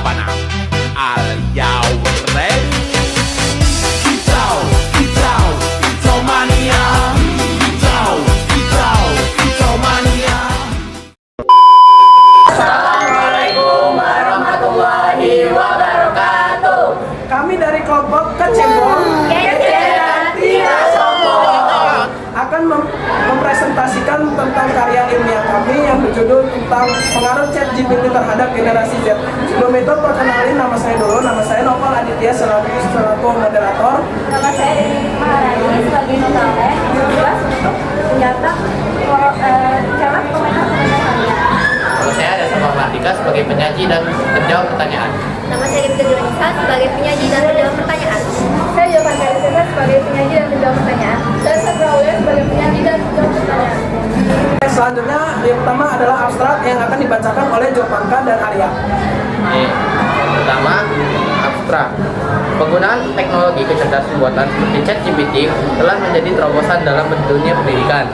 Sabana. Are you ready? Kicau, kicau, kicau mania. Kicau, kicau, kicau mania. Assalamualaikum warahmatullahi wabarakatuh. Kami dari kelompok Kecebong Kece dan tidak sombong akan mempresentasikan tentang karya ilmiah kami yang berjudul tentang pengaruh ChatGPT terhadap generasi Z. Sebelum itu perkenalin nama saya dulu. Nama saya Noval Aditya selaku moderator. Nama saya Dewi Maharani sebagai notaris bertugas untuk mencetak cara komentar harian. Nama saya ada Sama Martika sebagai penyaji dan penjawab pertanyaan. Nama saya Dewi Nisa sebagai penyaji dan penjawab pertanyaan. Saya Jovan Karisesa sebagai penyaji dan penjawab pertanyaan. Saya Sabraulia sebagai penyaji dan penjawab pertanyaan. Selanjutnya yang pertama adalah abstrak yang akan dibacakan oleh Jovanka dan Arya. Pertama, abstrak. Penggunaan teknologi kecerdasan buatan seperti ChatGPT telah menjadi terobosan dalam dunia pendidikan.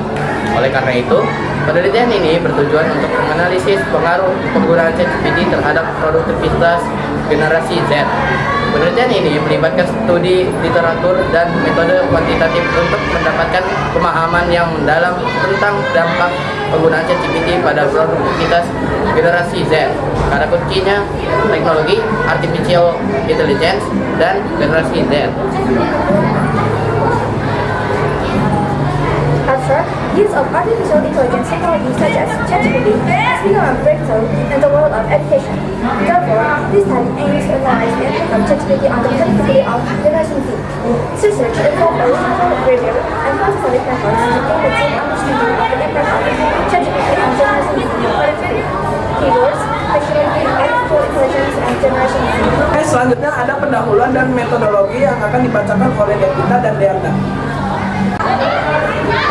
Oleh karena itu, penelitian ini bertujuan untuk menganalisis pengaruh penggunaan ChatGPT terhadap produktivitas generasi Z. Penelitian ini melibatkan studi literatur dan metode kuantitatif untuk mendapatkan pemahaman yang mendalam tentang dampak penggunaan ChatGPT pada produktivitas generasi Z. Kata kuncinya teknologi, artificial intelligence, dan generasi Z. Abstract, use of artificial intelligence technology such as ChatGPT has become a breakthrough in the world of education. Therefore, this study aims to analyze the impact of ChatGPT on the productivity of Generation Z. Research involved a logical review and quantitative methods to gain a deep understanding of the impact of ChatGPT on Generation Z productivity. Keywords, technology, artificial intelligence, and Generation Z. Selanjutnya ada pendahuluan dan metodologi yang akan dibacakan oleh Devita dan Deanda.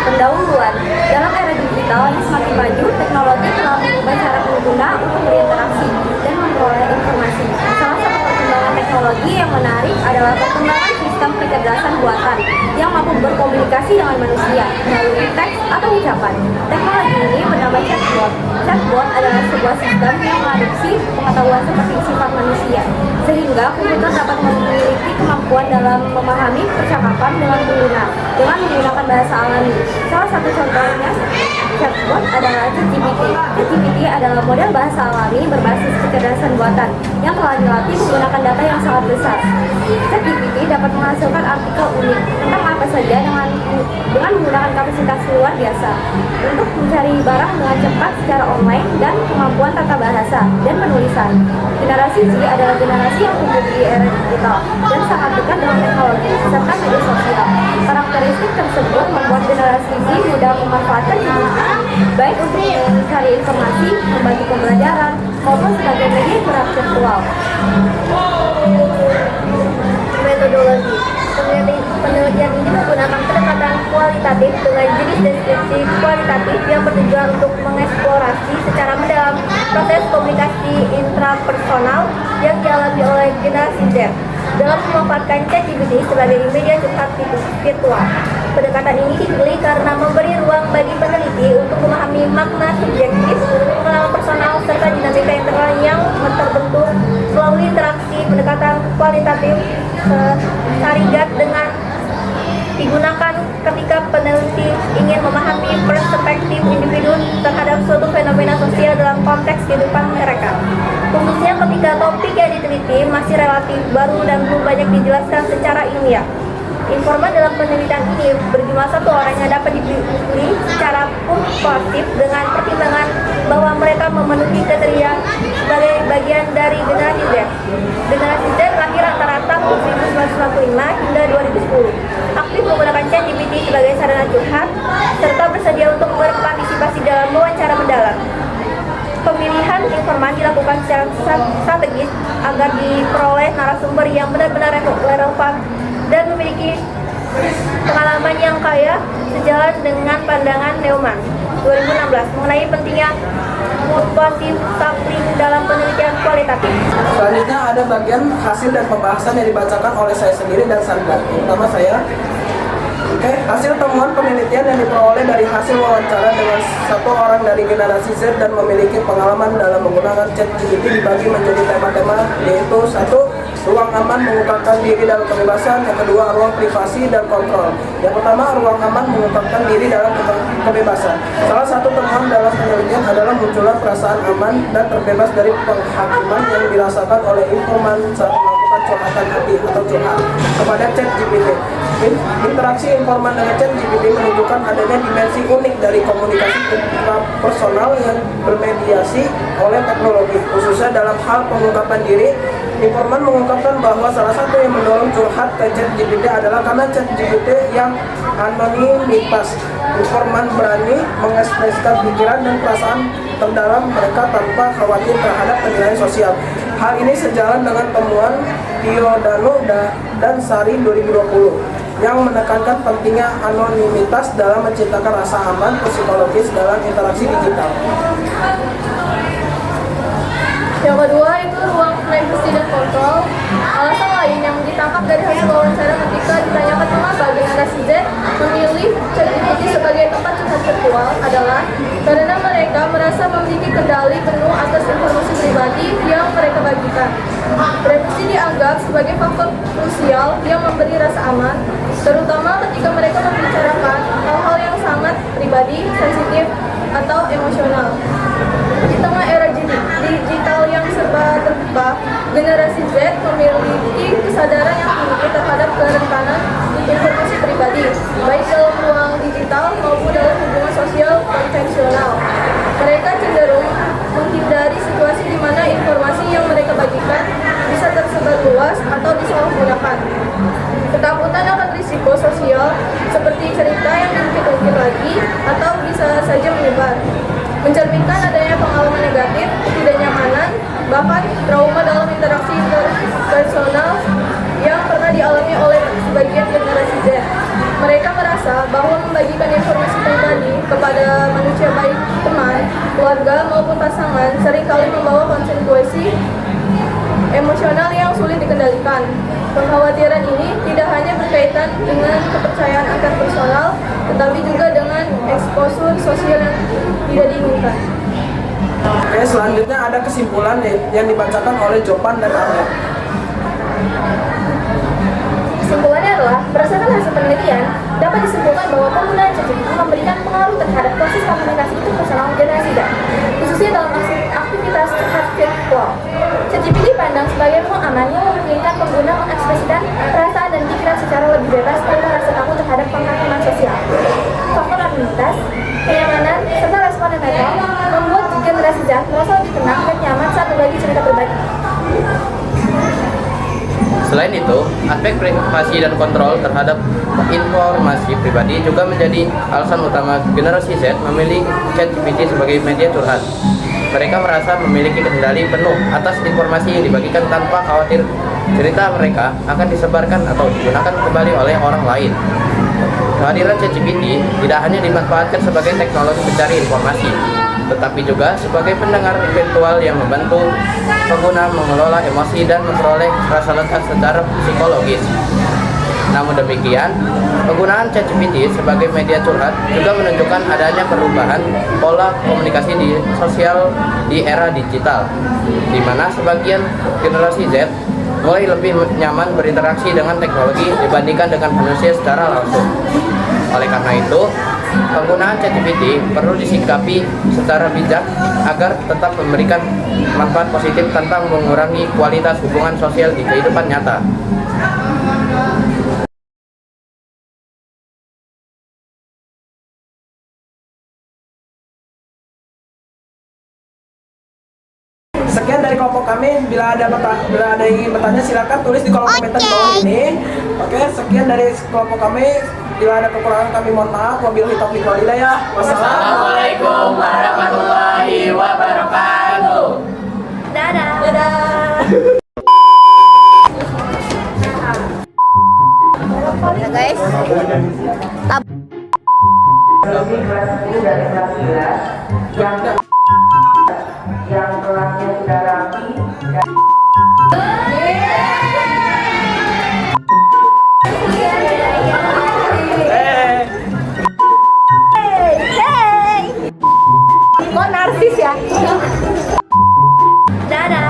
Pendahuluan. Dalam era digital yang semakin maju, teknologi telah mengubah cara pengguna untuk berinteraksi dan memperoleh informasi. Salah satu perkembangan teknologi yang menarik adalah perkembangan sistem kecerdasan buatan yang mampu berkomunikasi dengan manusia melalui teks atau ucapan. Teknologi ini bernama chatbot. Chatbot adalah sebuah sistem yang mengadopsi pengetahuan seperti sifat manusia, sehingga komputer dapat memiliki kemampuan dalam memahami percakapan dengan pengguna dengan menggunakan bahasa alami. Salah satu contohnya chatbot adalah ChatGPT. ChatGPT adalah model bahasa alami berbasis kecerdasan buatan yang telah dilatih menggunakan data yang sangat besar. ChatGPT dapat menghasilkan artikel unik tentang apa saja dengan menggunakan kapasitas luar biasa untuk mencari barang dengan cepat secara online dan kemampuan tata bahasa dan penulisan. Generasi Z adalah generasi yang tumbuh di era digital dan sangat dekat dengan teknologi serta media sosial. Karakteristik tersebut membuat generasi Z mudah memanfaatkan GPT baik untuk mencari informasi, membantu pembelajaran, maupun sebagai media interaksi virtual. Metodologi. Penelitian ini menggunakan pendekatan kualitatif dengan jenis deskripsi kualitatif yang bertujuan untuk mengeksplorasi secara mendalam proses komunikasi intrapersonal yang dialami oleh generasi Z dalam memanfaatkan ChatGPT sebagai media curhat virtual. Pendekatan ini dipilih karena memberi ruang bagi peneliti untuk memahami makna subjektif, pengalaman personal, serta dinamika internal yang terbentuk melalui interaksi. Pendekatan kualitatif Sarigat dengan digunakan ketika peneliti ingin memahami perspektif individu terhadap suatu fenomena sosial dalam konteks kehidupan mereka. Khususnya ketika topik yang diteliti masih relatif baru dan belum banyak dijelaskan secara ilmiah. Informan dalam penelitian ini berjumlah 1 orang yang dapat dipilih secara kualitatif dengan pertimbangan bahwa mereka memenuhi kriteria sebagai bagian dari generasi Z. Generasi Z lahir rata-rata 1995 hingga 2010. Aktif menggunakan ChatGPT sebagai sarana curhat serta bersedia untuk berpartisipasi dalam wawancara mendalam. Pemilihan informan dilakukan secara strategis agar diperoleh narasumber yang benar-benar relevan dan memiliki pengalaman yang kaya sejalan dengan pandangan Neumann 2016 mengenai pentingnya multiple sampling dalam penelitian kualitatif. Selanjutnya ada bagian hasil dan pembahasan yang dibacakan oleh saya sendiri dan Sandra. Pertama saya. Oke, hasil temuan penelitian yang diperoleh dari hasil wawancara dengan satu orang dari generasi Z dan memiliki pengalaman dalam menggunakan ChatGPT dibagi menjadi tema-tema, yaitu satu, ruang aman mengungkapkan diri dalam kebebasan. Yang kedua, ruang privasi dan kontrol. Yang pertama, ruang aman mengungkapkan diri dalam kebebasan. Salah satu temuan dalam penelitian adalah munculnya perasaan aman dan terbebas dari penghakiman yang dirasakan oleh informan saat melakukan curhatan hati atau curhat kepada ChatGPT. Interaksi informan dengan ChatGPT menunjukkan adanya dimensi unik dari komunikasi personal yang bermediasi oleh teknologi, khususnya dalam hal pengungkapan diri. Informan mengungkapkan bahwa salah satu yang mendorong curhat ke ChatGPT adalah karena ChatGPT yang anonimitas. Informan berani mengekspresikan pikiran dan perasaan terdalam mereka tanpa khawatir terhadap penilaian sosial. Hal ini sejalan dengan temuan Giordano dan Sari 2020 yang menekankan pentingnya anonimitas dalam menciptakan rasa aman psikologis dalam interaksi digital. Yang kedua itu ruang privasi dan kontrol. Alasan lain yang ditangkap dari hasil wawancara ketika ditanyakan mengapa generasi Z memilih ChatGPT sebagai tempat curhat virtual adalah karena mereka merasa memiliki kendali penuh atas informasi pribadi yang mereka bagikan. Privasi dianggap sebagai faktor krusial yang memberi rasa aman, terutama ketika mereka membicarakan hal-hal yang sangat pribadi, sensitif, atau emosional. Di tengah era digital yang serba terbuka, generasi Z memiliki kesadaran yang tinggi terhadap kerentanan informasi pribadi, baik dalam ruang digital maupun dalam hubungan sosial konvensional. Mereka cenderung menghindari situasi di mana informasi yang mereka bagikan bisa tersebar luas atau disalahgunakan. Ketakutan akan risiko sosial seperti cerita yang diungkit-ungkit lagi atau bisa saja menyebar, mencerminkan adanya pengalaman negatif, ketidaknyamanan, bahkan trauma dalam interaksi interpersonal yang pernah dialami oleh sebagian generasi Z. Mereka merasa bahwa membagikan informasi pribadi kepada manusia baik teman, keluarga maupun pasangan seringkali membawa konsekuensi emosional yang sulit dikendalikan. Kekhawatiran ini tidak hanya berkaitan dengan kepercayaan antar personal, tetapi juga dengan eksposur sosial yang tidak diinginkan. Oke, selanjutnya ada kesimpulan yang dibacakan oleh Jopan dan Arya. Kesimpulannya adalah, berdasarkan hasil penelitian, dapat disimpulkan bahwa penggunaan ChatGPT memberikan pengaruh terhadap proses komunikasi interpersonal generasi Z, khususnya dalam aktivitas curhat virtual. ChatGPT dipandang sebagai ruang aman yang memungkinkan pengguna mengekspresikan perasaan dan pikiran secara lebih bebas tanpa rasa takut terhadap penghakiman sosial. Faktor anonimitas, kenyamanan, serta respon yang netral membuat generasi Z merasa lebih tenang dan nyaman saat berbagi cerita pribadi. Selain itu, aspek privasi dan kontrol terhadap informasi pribadi juga menjadi alasan utama generasi Z memilih ChatGPT sebagai media curhat. Mereka merasa memiliki kendali penuh atas informasi yang dibagikan tanpa khawatir cerita mereka akan disebarkan atau digunakan kembali oleh orang lain. Kehadiran ChatGPT tidak hanya dimanfaatkan sebagai teknologi pencari informasi, tetapi juga sebagai pendengar virtual yang membantu pengguna mengelola emosi dan memperoleh rasa lega secara psikologis. Namun demikian, penggunaan ChatGPT sebagai media curhat juga menunjukkan adanya perubahan pola komunikasi di sosial di era digital, di mana sebagian generasi Z mulai lebih nyaman berinteraksi dengan teknologi dibandingkan dengan manusia secara langsung. Oleh karena itu, penggunaan ChatGPT perlu disikapi secara bijak agar tetap memberikan manfaat positif tanpa mengurangi kualitas hubungan sosial di kehidupan nyata. Sekian dari kelompok kami. Bila ada yang ingin bertanya, silakan tulis di kolom komentar di bawah ini. Oke, sekian dari kelompok kami. Bila ada kekurangan kami mohon maaf. Wabillahi taufiq wal hidayah. Assalamualaikum warahmatullahi wabarakatuh. Dadah. Dadah. Ya guys, yang kelasnya sudah rapi dan Kok narsis ya? Dadah.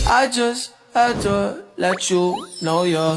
I just had to let you know you're